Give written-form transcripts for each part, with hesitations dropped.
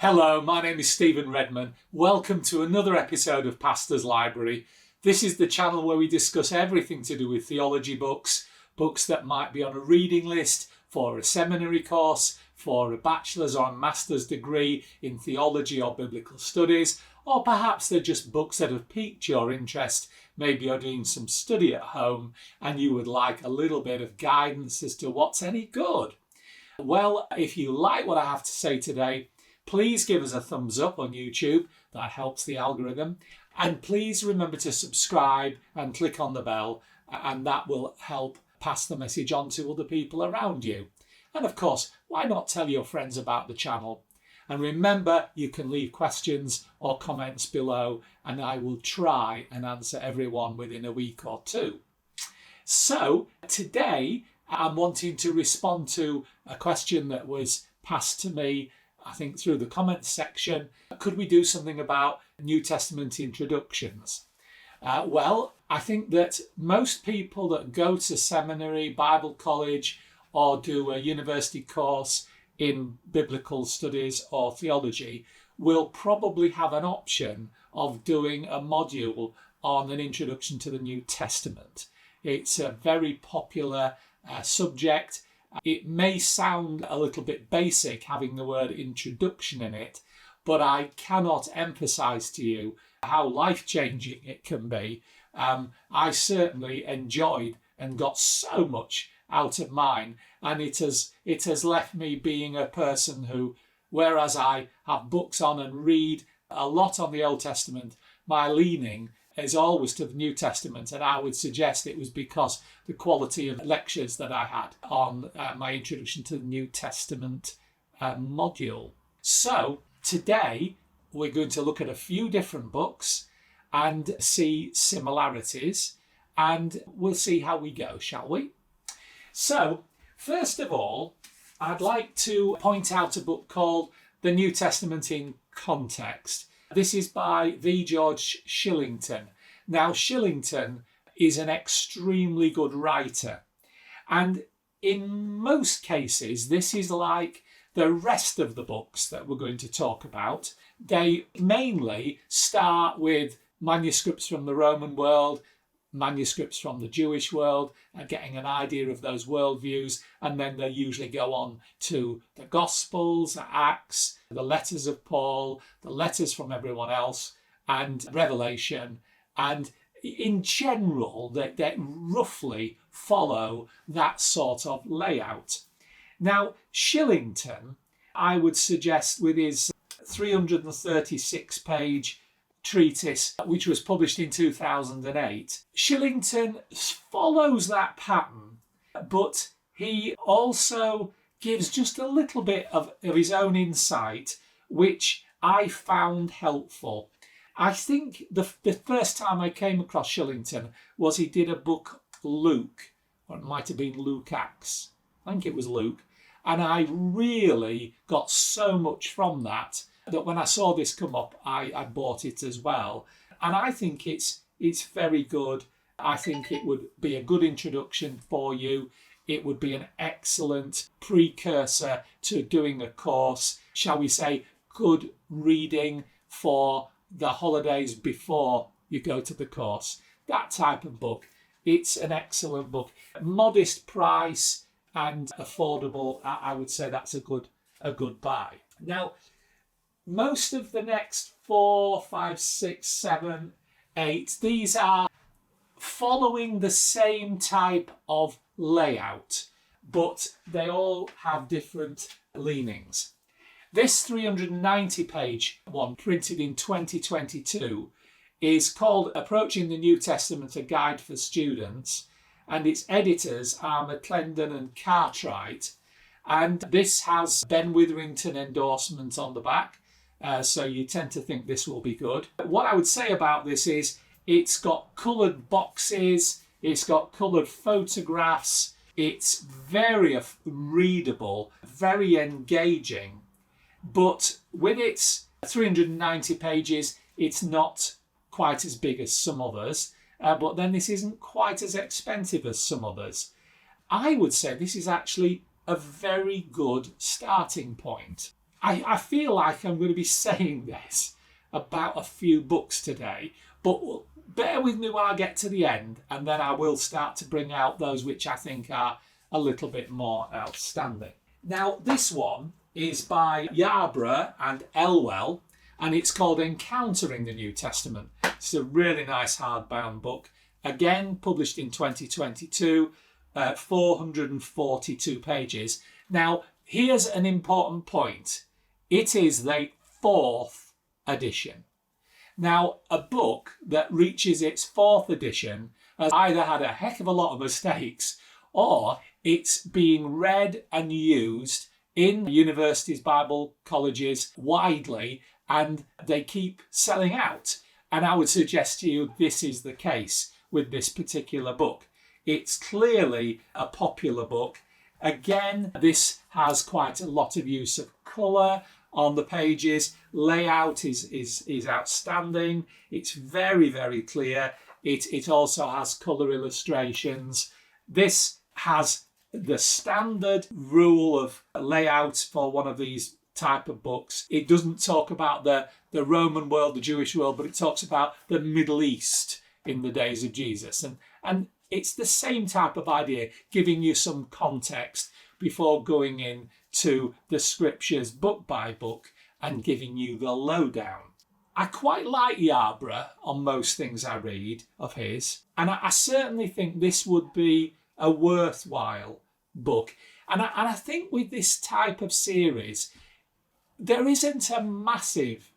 Hello, my name is Stephen Redman. Welcome to another episode of Pastor's Library. This is the channel where we discuss everything to do with theology books, books that might be on a reading list for a seminary course, for a bachelor's or a master's degree in theology or biblical studies, or perhaps they're just books that have piqued your interest. Maybe you're doing some study at home and you would like a little bit of guidance as to what's any good. Well, if you like what I have to say today, please give us a thumbs up on YouTube. That helps the algorithm. And please remember to subscribe and click on the bell, and that will help pass the message on to other people around you. And of course, why not tell your friends about the channel? And remember, you can leave questions or comments below, and I will try and answer everyone within a week or two. So today, I'm wanting to respond to a question that was passed to me, I think, through the comments section. Could we do something about New Testament introductions? Well, I think that most people that go to seminary, Bible college, or do a university course in biblical studies or theology will probably have an option of doing a module on an introduction to the New Testament. It's a very popular subject. It may sound a little bit basic having the word introduction in it, but I cannot emphasize to you how life-changing it can be. I certainly enjoyed and got so much out of mine, and it has left me being a person who, whereas I have books on and read a lot on the Old Testament, my leaning is always to the New Testament, and I would suggest it was because the quality of lectures that I had on my introduction to the New Testament module. So today we're going to look at a few different books and see similarities, and we'll see how we go, shall we? So first of all, I'd like to point out a book called The New Testament in Context. This is by V. George Shillington. Now, Shillington is an extremely good writer. And in most cases, this is like the rest of the books that we're going to talk about. They mainly start with manuscripts from the Roman world, manuscripts from the Jewish world, and getting an idea of those worldviews, and then they usually go on to the Gospels, the Acts, the letters of Paul, the letters from everyone else, and Revelation. And in general, they roughly follow that sort of layout. Now, Shillington, I would suggest, with his 336-page treatise, which was published in 2008. Shillington follows that pattern, but he also gives just a little bit of his own insight, which I found helpful. I think the first time I came across Shillington was he did a book, Luke, or it might have been Luke Acts. I think it was Luke. And I really got so much from that when I saw this come up, I bought it as well. And I think it's very good. I think it would be a good introduction for you. It would be an excellent precursor to doing a course, shall we say, good reading for the holidays before you go to the course. That type of book. It's an excellent book. Modest price and affordable. I would say that's a good buy. Now, most of the next 4, 5, 6, 7, 8, these are following the same type of layout, but they all have different leanings. This 390-page one, printed in 2022, is called Approaching the New Testament, A Guide for Students, and its editors are McClendon and Cartwright, and this has Ben Witherington endorsement on the back. So you tend to think this will be good. What I would say about this is it's got coloured boxes, it's got coloured photographs, it's very readable, very engaging, but with its 390 pages, it's not quite as big as some others, but then this isn't quite as expensive as some others. I would say this is actually a very good starting point. I feel like I'm going to be saying this about a few books today, but bear with me while I get to the end, and then I will start to bring out those which I think are a little bit more outstanding. Now, this one is by Yarborough and Elwell, and it's called Encountering the New Testament. It's a really nice hardbound book, again published in 2022, 442 pages. Now, here's an important point. It is the 4th edition. Now, a book that reaches its 4th edition has either had a heck of a lot of mistakes, or it's being read and used in universities, Bible colleges, widely, and they keep selling out. And I would suggest to you this is the case with this particular book. It's clearly a popular book. Again, this has quite a lot of use of colour on the pages. Layout is outstanding. It's very, very clear. It also has colour illustrations. This has the standard rule of layout for one of these type of books. It doesn't talk about the Roman world, the Jewish world, but it talks about the Middle East in the days of Jesus. And it's the same type of idea, giving you some context before going in to the scriptures book by book and giving you the lowdown. I quite like Yarborough on most things I read of his, and I certainly think this would be a worthwhile book. And I think with this type of series, there isn't a massive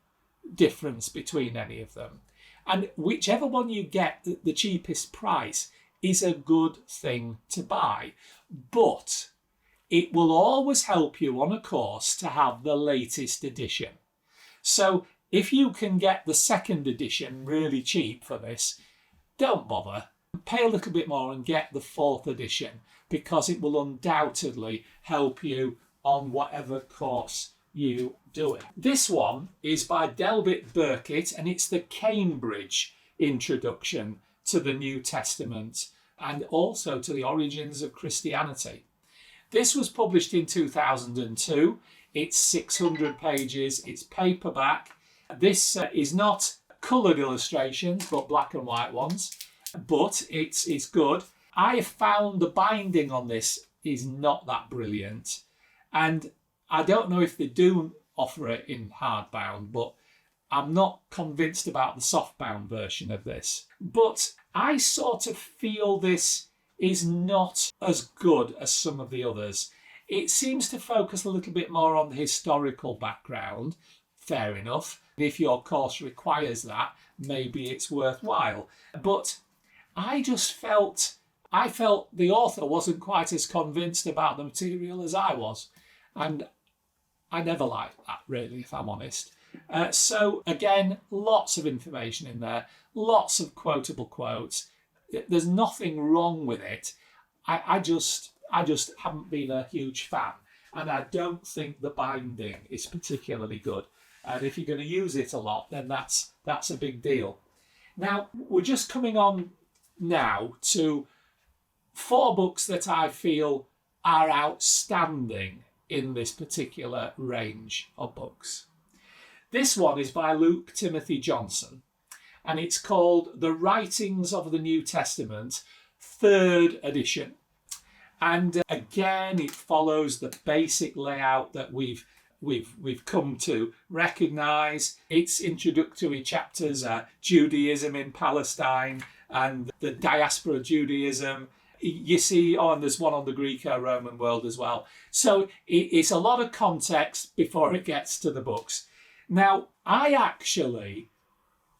difference between any of them. And whichever one you get at the cheapest price is a good thing to buy. But it will always help you on a course to have the latest edition. So if you can get the 2nd edition really cheap for this, don't bother. Pay a little bit more and get the 4th edition, because it will undoubtedly help you on whatever course you do it. This one is by Delbert Burkitt, and it's the Cambridge Introduction to the New Testament and also to the origins of Christianity. This was published in 2002. It's 600 pages. It's paperback. This is not coloured illustrations, but black and white ones. But it's good. I found the binding on this is not that brilliant. And I don't know if they do offer it in hardbound, but I'm not convinced about the softbound version of this. But I sort of feel this is not as good as some of the others. It seems to focus a little bit more on the historical background. Fair enough. If your course requires that, maybe it's worthwhile. But I felt the author wasn't quite as convinced about the material as I was. And I never liked that, really, if I'm honest. So, again, lots of information in there, lots of quotable quotes. There's nothing wrong with it. I just haven't been a huge fan. And I don't think the binding is particularly good. And if you're going to use it a lot, then that's a big deal. Now, we're just coming on now to 4 books that I feel are outstanding in this particular range of books. This one is by Luke Timothy Johnson, and it's called The Writings of the New Testament, 3rd edition. And again, it follows the basic layout that we've come to recognise. Its introductory chapters are Judaism in Palestine and the diaspora of Judaism. You see, and there's one on the Greco-Roman world as well. So it's a lot of context before it gets to the books. Now, I actually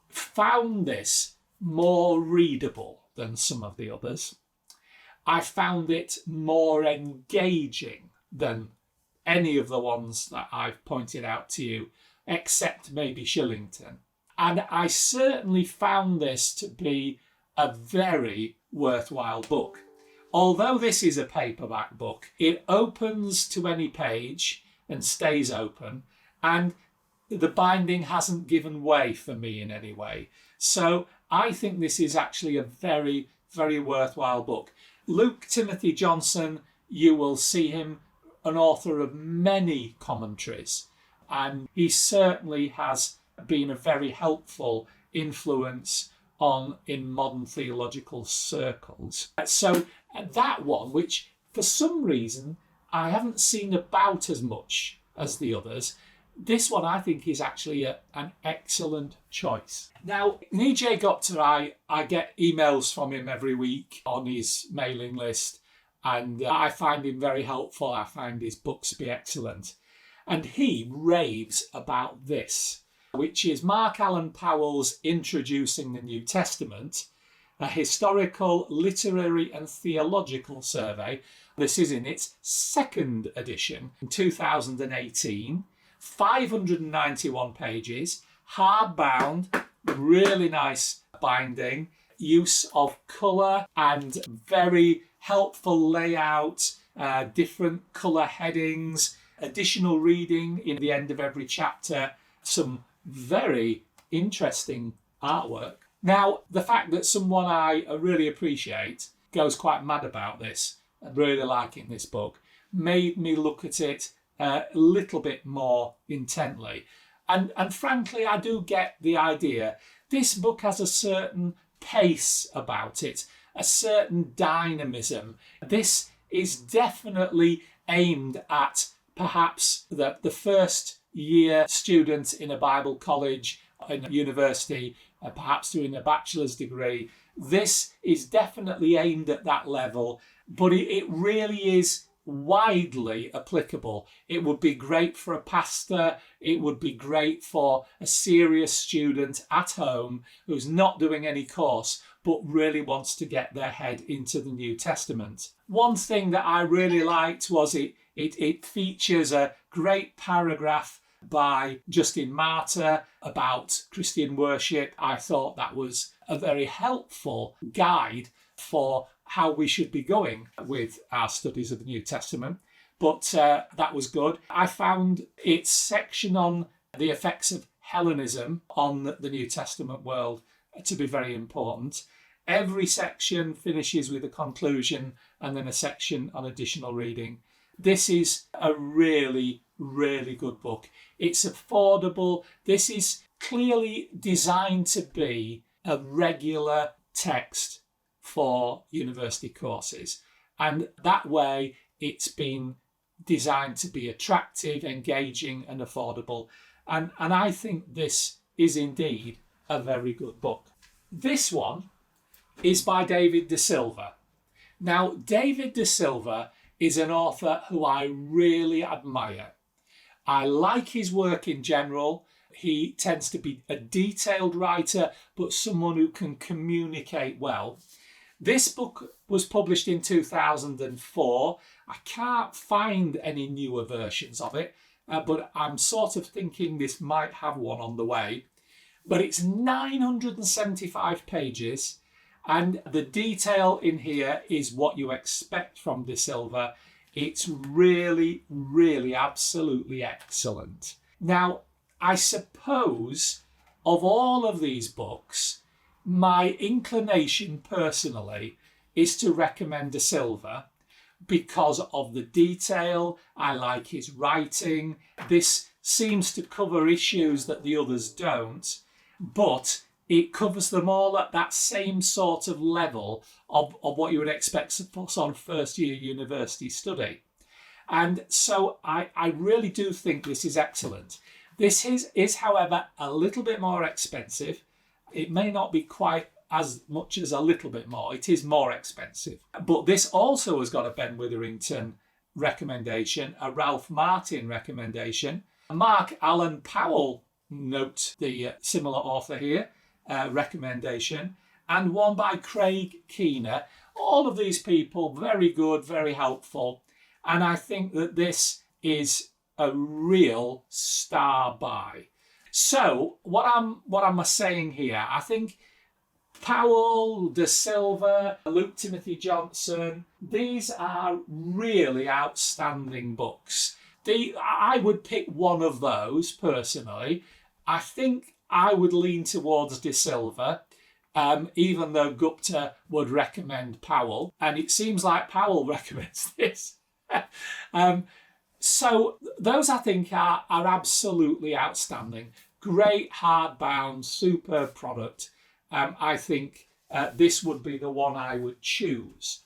found this more readable than some of the others. I found it more engaging than any of the ones that I've pointed out to you, except maybe Shillington. And I certainly found this to be a very worthwhile book. Although this is a paperback book, it opens to any page and stays open, and the binding hasn't given way for me in any way. So I think this is actually a very, very worthwhile book. Luke Timothy Johnson, you will see him an author of many commentaries. and he certainly has been a very helpful influence in modern theological circles. So that one, which for some reason I haven't seen about as much as the others, this one I think is actually an excellent choice. Now, E.J. Gupta, I get emails from him every week on his mailing list, and I find him very helpful. I find his books to be excellent. And he raves about this, which is Mark Allen Powell's Introducing the New Testament, a historical, literary and theological survey. This is in its second edition in 2018, 591 pages, hardbound, really nice binding, use of colour and very helpful layout, different colour headings, additional reading in the end of every chapter, some very interesting artwork. Now, the fact that someone I really appreciate goes quite mad about this, really liking this book, made me look at it a little bit more intently. And frankly, I do get the idea. This book has a certain pace about it, a certain dynamism. This is definitely aimed at perhaps the first year student in a Bible college, in a university, perhaps doing a bachelor's degree. This is definitely aimed at that level, but it really is widely applicable. It would be great for a pastor. It would be great for a serious student at home who's not doing any course but really wants to get their head into the New Testament. One thing that I really liked was it features a great paragraph by Justin Martyr about Christian worship. I thought that was a very helpful guide for how we should be going with our studies of the New Testament. But that was good. I found its section on the effects of Hellenism on the New Testament world to be very important. Every section finishes with a conclusion and then a section on additional reading. This is a really, really good book. It's affordable. This is clearly designed to be a regular text for university courses. And that way it's been designed to be attractive, engaging and affordable. And I think this is indeed a very good book. This one is by David De Silva. Now, David De Silva is an author who I really admire. I like his work in general. He tends to be a detailed writer, but someone who can communicate well. This book was published in 2004. I can't find any newer versions of it, but I'm sort of thinking this might have one on the way. But it's 975 pages, and the detail in here is what you expect from De Silva. It's really, really absolutely excellent. Now, I suppose of all of these books, my inclination personally is to recommend De Silva because of the detail. I like his writing. This seems to cover issues that the others don't, but it covers them all at that same sort of level of what you would expect for some first year university study. And so I really do think this is excellent. This is, however, a little bit more expensive. It may not be quite as much as a little bit more. It is more expensive. But this also has got a Ben Witherington recommendation, a Ralph Martin recommendation, a Mark Allen Powell, note the similar author here, recommendation, and one by Craig Keener. All of these people, very good, very helpful. And I think that this is a real star buy. So what am I saying here? I think Powell, De Silva, Luke Timothy Johnson, these are really outstanding books. I would pick one of those personally. I think I would lean towards De Silva, even though Gupta would recommend Powell. And it seems like Powell recommends this. So those I think are absolutely outstanding. Great hardbound, superb product. I think this would be the one I would choose.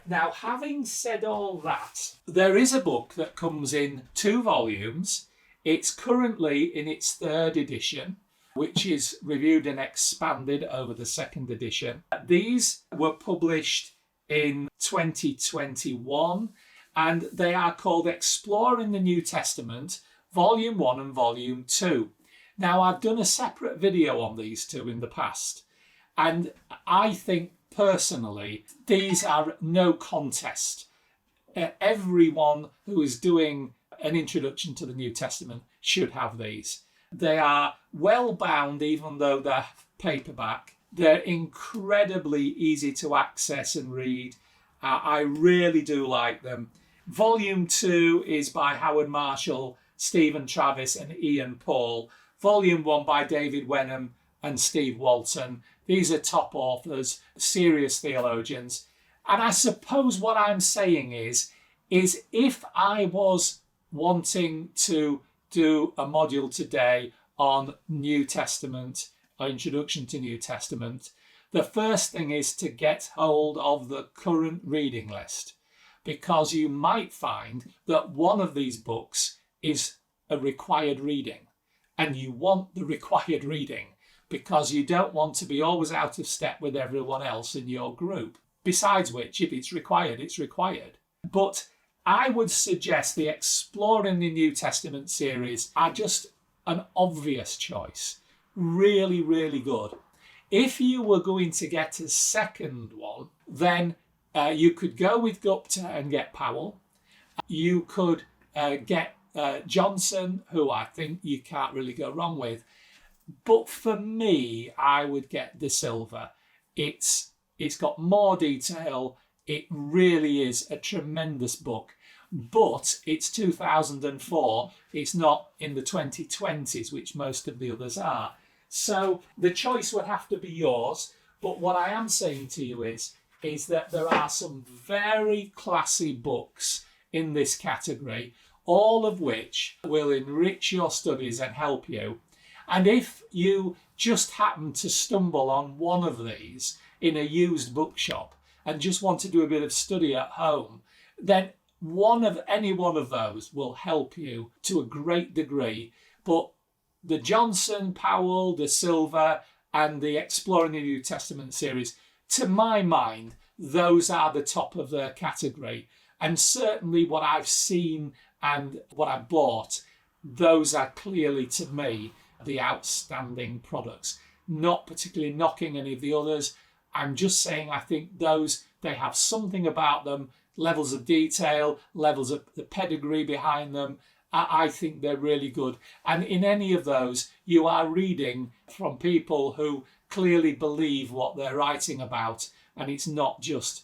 Now, having said all that, there is a book that comes in 2 volumes. It's currently in its 3rd edition, which is reviewed and expanded over the 2nd edition. These were published in 2021, and they are called Exploring the New Testament, Volume 1 and Volume 2. Now, I've done a separate video on these 2 in the past, and I think personally these are no contest. Everyone who is doing an introduction to the New Testament should have these. They are well bound, even though they're paperback. They're incredibly easy to access and read. I really do like them. Volume 2 is by Howard Marshall, Stephen Travis and Ian Paul. Volume 1 by David Wenham and Steve Walton. These are top authors, serious theologians. And I suppose what I'm saying is if I was wanting to do a module today on New Testament, or Introduction to New Testament, the first thing is to get hold of the current reading list, because you might find that one of these books is a required reading, and you want the required reading because you don't want to be always out of step with everyone else in your group. Besides which, if it's required, it's required. But I would suggest the Exploring the New Testament series are just an obvious choice. Really, really good. If you were going to get a second one, then you could go with Gupta and get Powell. You could get Johnson, who I think you can't really go wrong with. But for me, I would get De Silva. It's got more detail. It really is a tremendous book. But it's 2004. It's not in the 2020s, which most of the others are. So the choice would have to be yours. But what I am saying to you is that there are some very classy books in this category, all of which will enrich your studies and help you. And if you just happen to stumble on one of these in a used bookshop and just want to do a bit of study at home, then any one of those will help you to a great degree. But the Johnson, Powell, De Silva, and the Exploring the New Testament series, to my mind, those are the top of their category. And certainly what I've seen and what I've bought, those are clearly, to me, the outstanding products. Not particularly knocking any of the others. I'm just saying I think those, they have something about them, levels of detail, levels of the pedigree behind them. I think they're really good. And in any of those, you are reading from people who clearly believe what they're writing about, and it's not just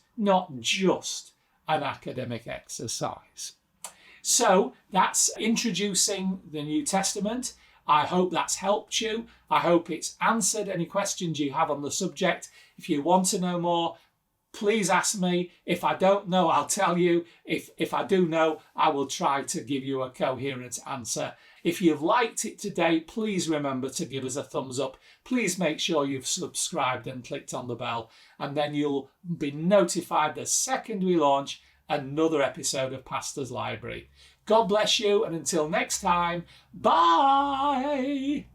an academic exercise. So that's introducing the New Testament. I hope that's helped you. I hope it's answered any questions you have on the subject. If you want to know more, please ask me. If I don't know, I'll tell you. If I do know, I will try to give you a coherent answer. If you've liked it today, please remember to give us a thumbs up. Please make sure you've subscribed and clicked on the bell, and then you'll be notified the second we launch another episode of Pastor's Library. God bless you, and until next time, bye!